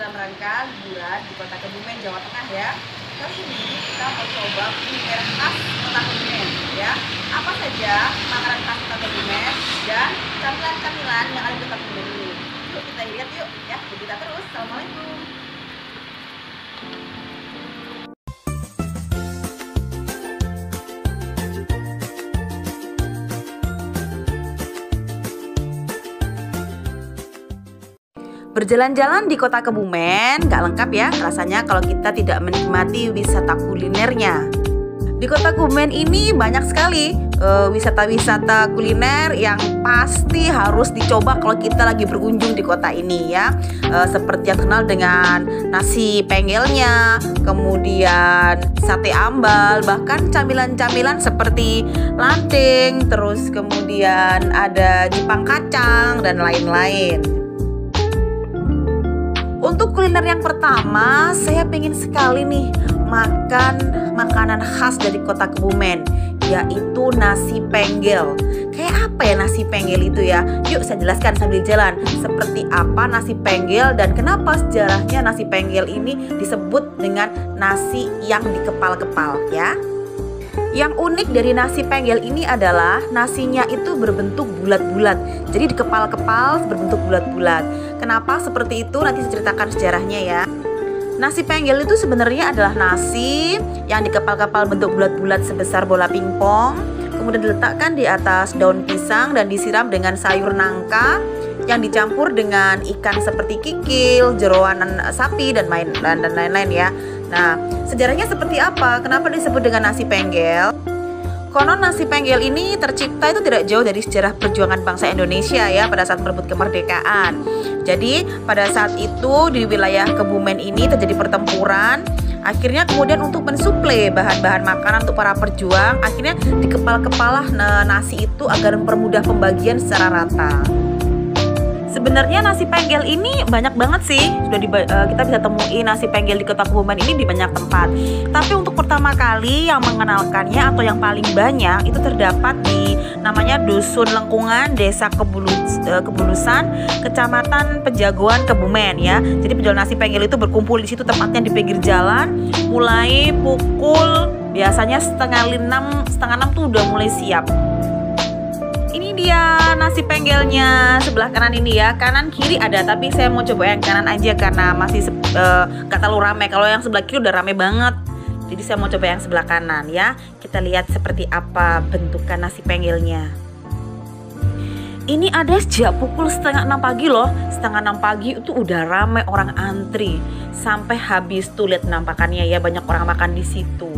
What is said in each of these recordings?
dalam rangka liburan di Kota Kebumen, Jawa Tengah ya. Kali ini kita mau coba kuliner khas Kota Kebumen ya. Apa saja makanan khas Kota Kebumen dan camilan-camilan yang ada di Kota Kebumen ini. Yuk kita lihat yuk ya. Kita terus. Assalamualaikum. Berjalan-jalan di Kota Kebumen nggak lengkap ya rasanya kalau kita tidak menikmati wisata kulinernya. Di Kota Kebumen ini banyak sekali wisata-wisata kuliner yang pasti harus dicoba kalau kita lagi berkunjung di kota ini ya. Seperti yang terkenal dengan nasi penggelnya, kemudian sate ambal, bahkan camilan-camilan seperti lanting, terus kemudian ada Jepang kacang dan lain-lain. Untuk kuliner yang pertama, saya pengen sekali nih makan makanan khas dari Kota Kebumen, yaitu nasi penggel. Kayak apa ya nasi penggel itu ya? Yuk saya jelaskan sambil jalan. Seperti apa nasi penggel dan kenapa sejarahnya nasi penggel ini disebut dengan nasi yang dikepal-kepal ya. Yang unik dari nasi penggel ini adalah nasinya itu berbentuk bulat-bulat. Jadi dikepal-kepal berbentuk bulat-bulat. Kenapa seperti itu? Nanti saya ceritakan sejarahnya ya. Nasi penggel itu sebenarnya adalah nasi yang dikepal-kepal bentuk bulat-bulat sebesar bola pingpong. Kemudian diletakkan di atas daun pisang dan disiram dengan sayur nangka yang dicampur dengan ikan seperti kikil, jeroan sapi dan lain-lain ya. Nah, sejarahnya seperti apa? Kenapa disebut dengan nasi penggel? Konon nasi penggel ini tercipta itu tidak jauh dari sejarah perjuangan bangsa Indonesia ya pada saat merebut kemerdekaan. Jadi pada saat itu di wilayah Kebumen ini terjadi pertempuran. Akhirnya kemudian untuk mensuplai bahan-bahan makanan untuk para perjuang, akhirnya dikepal-kepalah nasi itu agar mempermudah pembagian secara rata. Sebenarnya nasi penggel ini banyak banget sih. Kita bisa temui nasi penggel di Kota Kebumen ini di banyak tempat. Tapi untuk pertama kali yang mengenalkannya atau yang paling banyak itu terdapat di namanya Dusun Lengkungan, Desa Kebulusan, Kecamatan Pejagoan, Kebumen ya. Jadi penjual nasi penggel itu berkumpul di situ, tempatnya di pinggir jalan. Mulai pukul biasanya setengah enam tuh udah mulai siap. Ini dia nasi penggelnya sebelah kanan ini ya. Kanan kiri ada, tapi saya mau coba yang kanan aja karena masih gak terlalu rame. Kalau yang sebelah kiri udah rame banget. Jadi saya mau coba yang sebelah kanan ya. Kita lihat seperti apa bentukan nasi penggelnya. Ini ada sejak pukul setengah 6 pagi loh. Setengah 6 pagi itu udah rame orang antri. Sampai habis tuh lihat penampakannya ya, banyak orang makan di situ.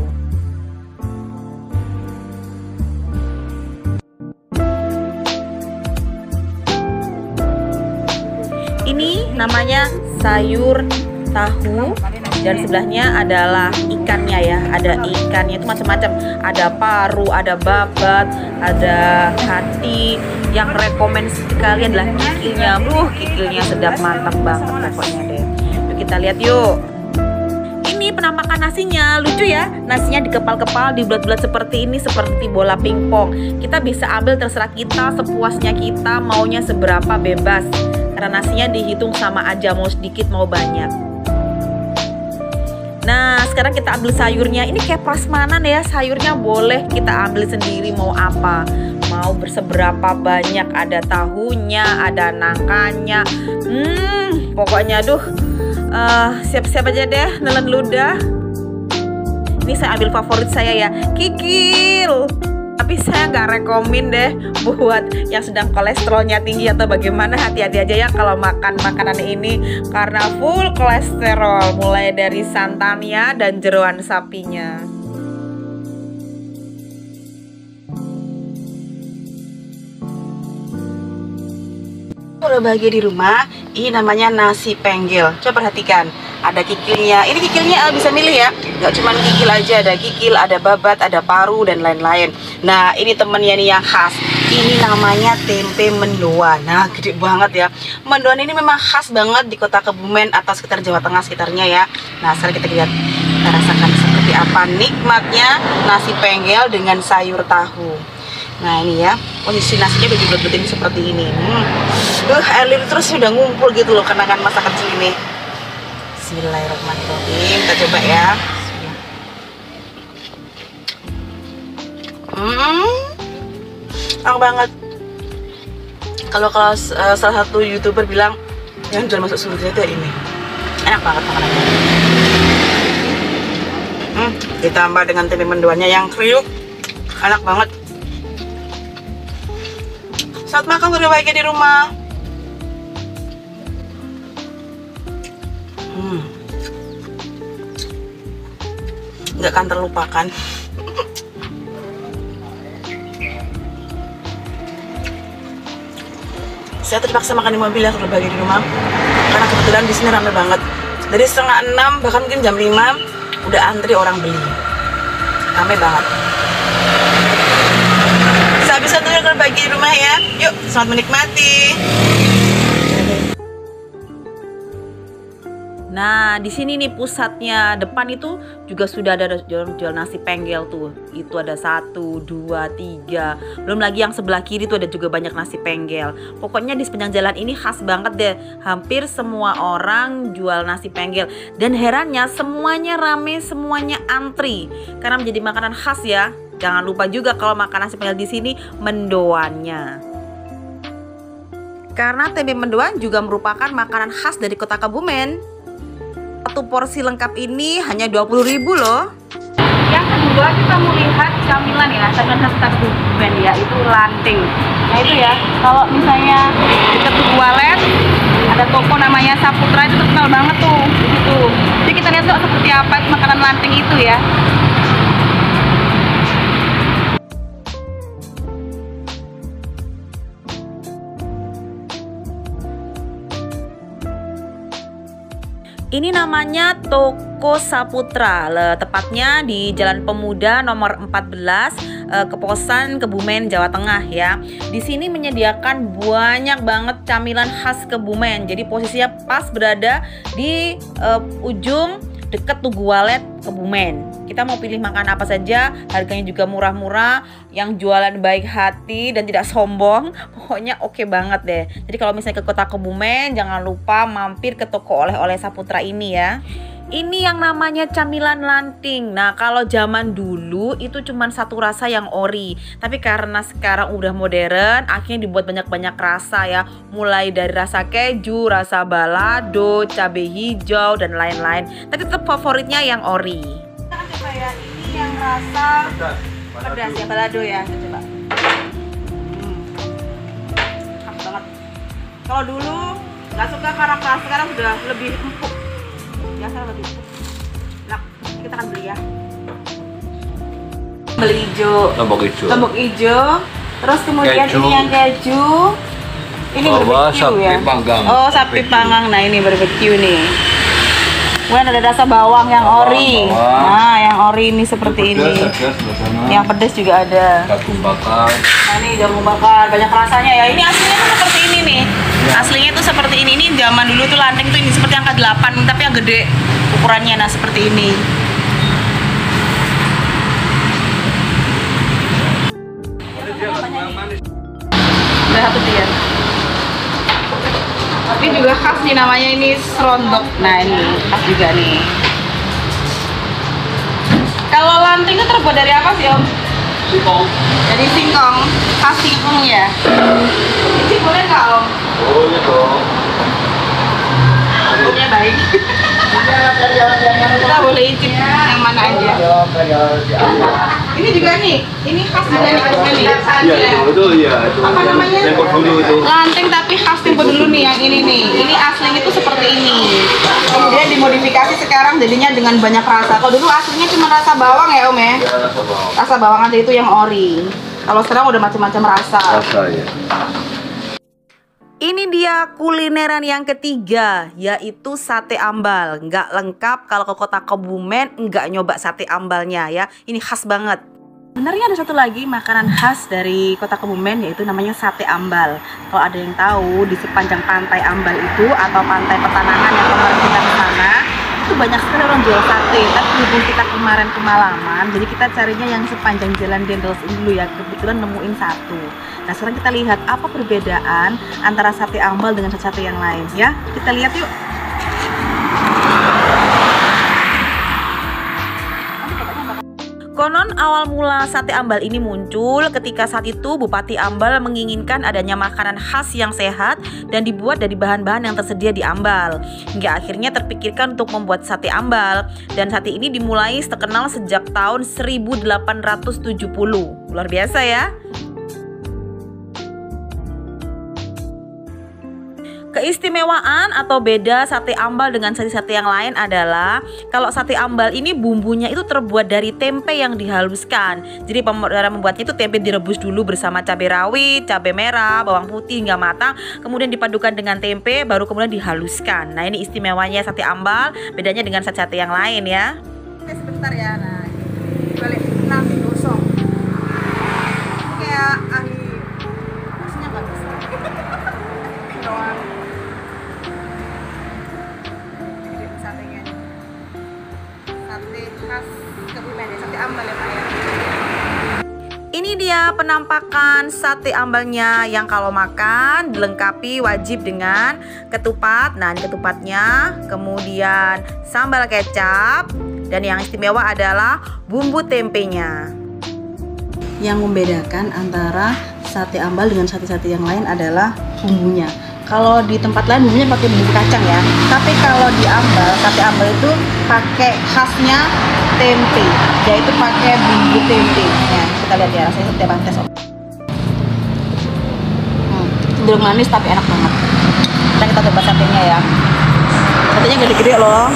Ini namanya sayur tahu dan sebelahnya adalah ikannya ya. Ada ikannya itu macam-macam. Ada paru, ada babat, ada hati. Yang rekomen sekali adalah kikilnya. Kikilnya sedap, mantap banget pokoknya deh. Yuk kita lihat yuk. Ini penampakan nasinya lucu ya. Nasinya dikepal-kepal, dibulat-bulat seperti ini, seperti bola pingpong. Kita bisa ambil terserah kita, sepuasnya kita, maunya seberapa bebas. Karena nasinya dihitung sama aja, mau sedikit mau banyak. Nah sekarang kita ambil sayurnya. Ini kayak prasmanan ya, sayurnya boleh kita ambil sendiri mau apa, mau berseberapa banyak. Ada tahunya, ada nangkanya. Pokoknya aduh, siap-siap aja deh nelen ludah. Ini saya ambil favorit saya ya, kikil. Tapi saya nggak rekomen deh buat yang sedang kolesterolnya tinggi atau bagaimana. Hati-hati aja ya kalau makan makanan ini karena full kolesterol, mulai dari santannya dan jeroan sapinya. Udah bahagia di rumah, ini namanya nasi penggel. Coba perhatikan, ada kikilnya. Ini kikilnya bisa milih ya, nggak cuma kikil aja, ada kikil, ada babat, ada paru dan lain-lain. Nah ini temennya nih yang khas. Ini namanya tempe mendoan. Nah gede banget ya. Mendoan ini memang khas banget di Kota Kebumen atau sekitar Jawa Tengah sekitarnya ya. Nah sekarang kita lihat, kita rasakan seperti apa nikmatnya nasi penggel dengan sayur tahu. Nah ini ya, posisi nasinya berbulat-bulat ini seperti ini. Air liur terus sudah ngumpul gitu loh kenangan masa kecil ini. Bismillahirrahmanirrahim. Kita coba ya. Enak banget. Kalau salah satu YouTuber bilang yang jual masuk surga itu ini. Enak banget makanannya. Ditambah dengan tempe mendoannya yang kriuk. Enak banget. Saat makan berbahagia di rumah. Nggak akan terlupakan. Saya terpaksa makan di mobil ya kalau bagi di rumah, karena kebetulan di sini ramai banget. Dari 5:30 bahkan mungkin jam 5 udah antri orang beli, ramai banget. Sehabis satu kalau bagi di rumah ya, yuk selamat menikmati. Nah, di sini nih pusatnya, depan itu juga sudah ada jual nasi penggel tuh. Itu ada 1, 2, 3. Belum lagi yang sebelah kiri tuh ada juga banyak nasi penggel. Pokoknya di sepanjang jalan ini khas banget deh. Hampir semua orang jual nasi penggel. Dan herannya semuanya rame, semuanya antri. Karena menjadi makanan khas ya. Jangan lupa juga kalau makan nasi penggel di sini mendoannya. Karena tempe mendoan juga merupakan makanan khas dari Kota Kebumen. Satu porsi lengkap ini hanya 20.000 loh. Yang kedua kita mau lihat camilan ya, camilan khas Kota Kebumen ya, itu lanting. Nah itu ya, kalau misalnya dekat Tugu Walet ada toko namanya Saputra, itu terkenal banget tuh gitu. Jadi kita lihat seperti apa makanan lanting itu ya. Ini namanya Toko Saputra, tepatnya di Jalan Pemuda nomor 14, Keposan, Kebumen, Jawa Tengah ya. Di sini menyediakan banyak banget camilan khas Kebumen. Jadi posisinya pas berada di ujung dekat Tugu Walet, Kebumen. Kita mau pilih makan apa saja, harganya juga murah-murah, yang jualan baik hati dan tidak sombong. Pokoknya oke banget deh. Jadi kalau misalnya ke Kota Kebumen, jangan lupa mampir ke toko oleh-oleh Saputra ini ya. Ini yang namanya camilan lanting. Nah, kalau zaman dulu itu cuma satu rasa yang ori. Tapi karena sekarang udah modern, akhirnya dibuat banyak-banyak rasa ya. Mulai dari rasa keju, rasa balado, cabai hijau, dan lain-lain. Tapi tetap favoritnya yang ori. Kita coba ya, ini yang rasa pedas ya, balado ya. Kita coba. Enak banget. Kalau dulu nggak suka karena keras, sekarang udah lebih empuk. Ya, saya lebih empuk. Nah, kita akan beli ya. Beli hijau. Lombok hijau. Terus kemudian keju. Ini yang keju. Ini barbecue ya. Panggang. Oh, sapi panggang. Nah, ini barbecue nih. Kemudian ada rasa bawang yang ori. Nah, yang ori ini seperti ini. Yang pedas juga ada. Jagung bakar. Nah, ini jagung bakar. Banyak rasanya ya. Ini aslinya tuh seperti ini nih. Aslinya tuh seperti ini. Ini zaman dulu tuh lanting tuh ini seperti angka 8, tapi yang gede ukurannya. Nah, seperti ini. Udah satu dia. Ini juga khas nih, namanya ini serondok. Nah, ini khas juga nih. Kalau lanting itu terbuat dari apa sih, Om? Singkong. Dari singkong. Khas singkong ya. Ini boleh nggak, Om? Boleh dong. Omnya baik. Kita boleh icip yang mana aja. Ini juga nih, ini khas juga nih nih. Iya, betul ya. Apa namanya? Tempo dulu itu. Lanting tapi khas tempo dulu nih yang ini nih. Ini aslinya itu seperti ini. Kemudian dimodifikasi sekarang jadinya dengan banyak rasa. Kalau dulu aslinya cuma rasa bawang ya, Om ya. Rasa bawang aja itu yang ori. Kalau sekarang udah macam-macam rasa. Rasa ya. Ini dia kulineran yang ketiga, yaitu sate ambal. Nggak lengkap kalau ke Kota Kebumen nggak nyoba sate ambalnya ya. Ini khas banget. Sebenarnya ada satu lagi makanan khas dari Kota Kebumen, yaitu namanya sate ambal. Kalau ada yang tahu, di sepanjang pantai Ambal itu atau pantai Petanangan yang kemarin kita ke sana, itu banyak sekali orang jual sate. Tapi berhubung kita kemarin kemalaman, jadi kita carinya yang sepanjang jalan Dendels ini dulu ya. Kebetulan nemuin satu. Nah, sekarang kita lihat apa perbedaan antara sate ambal dengan sate yang lain ya. Kita lihat yuk. Konon awal mula sate ambal ini muncul ketika saat itu Bupati Ambal menginginkan adanya makanan khas yang sehat dan dibuat dari bahan-bahan yang tersedia di Ambal. Hingga akhirnya terpikirkan untuk membuat sate ambal, dan sate ini dimulai terkenal sejak tahun 1870. Luar biasa ya. Keistimewaan atau beda sate ambal dengan sate-sate yang lain adalah kalau sate ambal ini bumbunya itu terbuat dari tempe yang dihaluskan. Jadi cara membuatnya itu tempe direbus dulu bersama cabai rawit, cabai merah, bawang putih hingga matang, kemudian dipadukan dengan tempe baru kemudian dihaluskan. Nah, ini istimewanya sate ambal, bedanya dengan sate-sate yang lain ya. Oke, sebentar ya. Nah, balik nanti gosong. Kayak ahli harusnya nggak bisa. Doang. Satenya sate khas Kebumen ya, sate ambal ya Pak ya. Ini dia penampakan sate ambalnya yang kalau makan dilengkapi wajib dengan ketupat. Nah, ini ketupatnya, kemudian sambal kecap, dan yang istimewa adalah bumbu tempenya. Yang membedakan antara sate ambal dengan sate-sate yang lain adalah bumbunya. Kalau di tempat lain bumbunya pakai bumbu kacang ya, tapi kalau di ambal, sate ambal itu pakai khasnya tempe, yaitu pakai bumbu tempe. Ya, kita lihat ya, rasanya seperti apa, tes. Cenderung manis tapi enak banget. Kita coba satenya ya. Satenya gede-gede loh.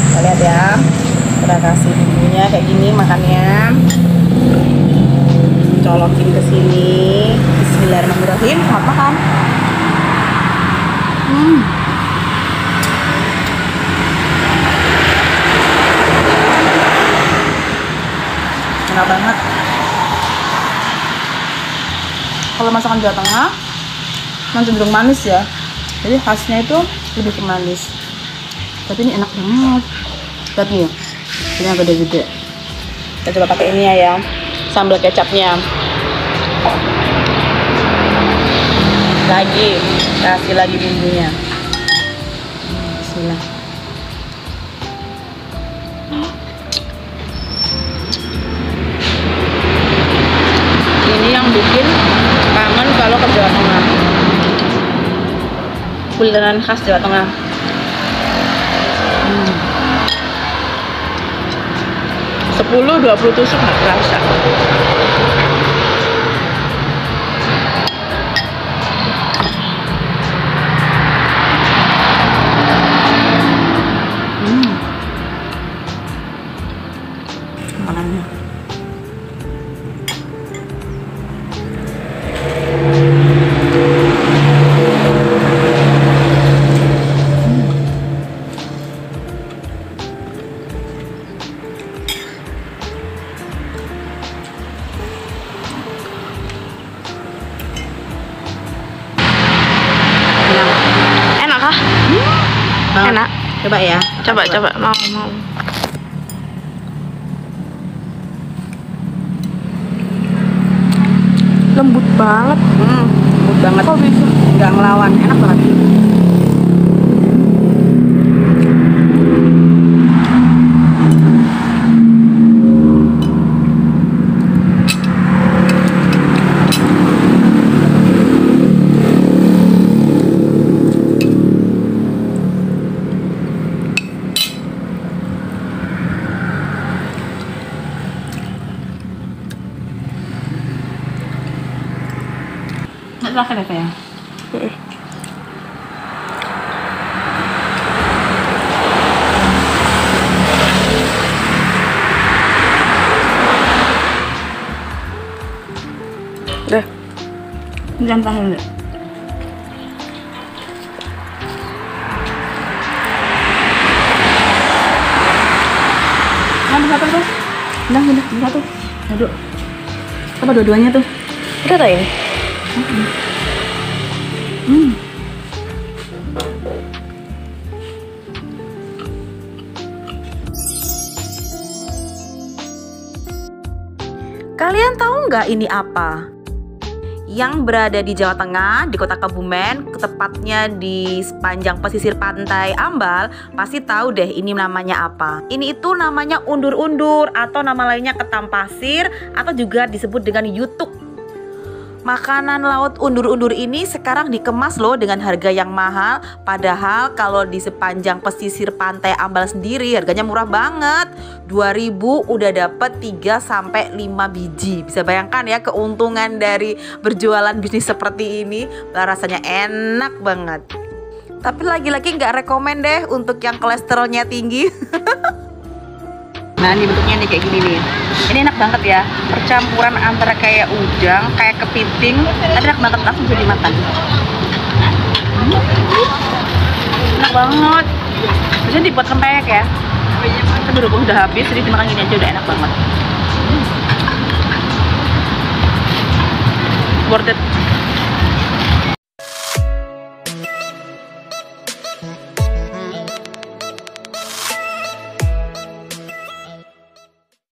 Kita lihat ya. Kita kasih bumbunya kayak gini makannya. Colokin ke sini. Bismillahirrahmanirrahim. Selamat makan. Enak banget. Kalau masakan Jawa Tengah memang cenderung manis ya. Jadi khasnya itu lebih ke manis. Tapi ini enak banget. Lihat nih, ini yang gede-gede. Kita coba pakai ini ya, sambal kecapnya. Lagi, kasih lagi bumbunya. Bismillah. Ini yang bikin kangen kalau ke Jawa Tengah. Kulineran khas Jawa Tengah. 10-20 tusuk nggak terasa. Makanannya. Enak kah? Enak. Coba ya. Coba mau. Lembut banget. Lembut banget. Kok bisa? Nggak ngelawan, enak banget. Silahkan ya sayang. Udah. Jangan tahan dulu. Nah, satu tuh. Udah, satu. Aduh. Apa dua-duanya tuh? Udah tau ini. Kalian tahu nggak ini apa? yang berada di Jawa Tengah, di kota Kebumen, tepatnya di sepanjang pesisir pantai Ambal, pasti tahu deh ini namanya apa. Ini itu namanya undur-undur atau nama lainnya ketam pasir atau juga disebut dengan yutuk. Makanan laut undur-undur ini sekarang dikemas loh dengan harga yang mahal. Padahal kalau di sepanjang pesisir pantai Ambal sendiri harganya murah banget. 2.000 udah dapet 3-5 biji. Bisa bayangkan ya keuntungan dari berjualan bisnis seperti ini. Rasanya enak banget. Tapi lagi-lagi nggak rekomen deh untuk yang kolesterolnya tinggi. Nah ini bentuknya nih kayak gini nih. Ini enak banget ya, percampuran antara kayak udang, kayak kepiting, enak banget, langsung bisa dimakan. Enak banget. Biasanya dibuat rempeyek ya. Kita berhubung udah habis, jadi dimakan gini aja udah enak banget. Worth it.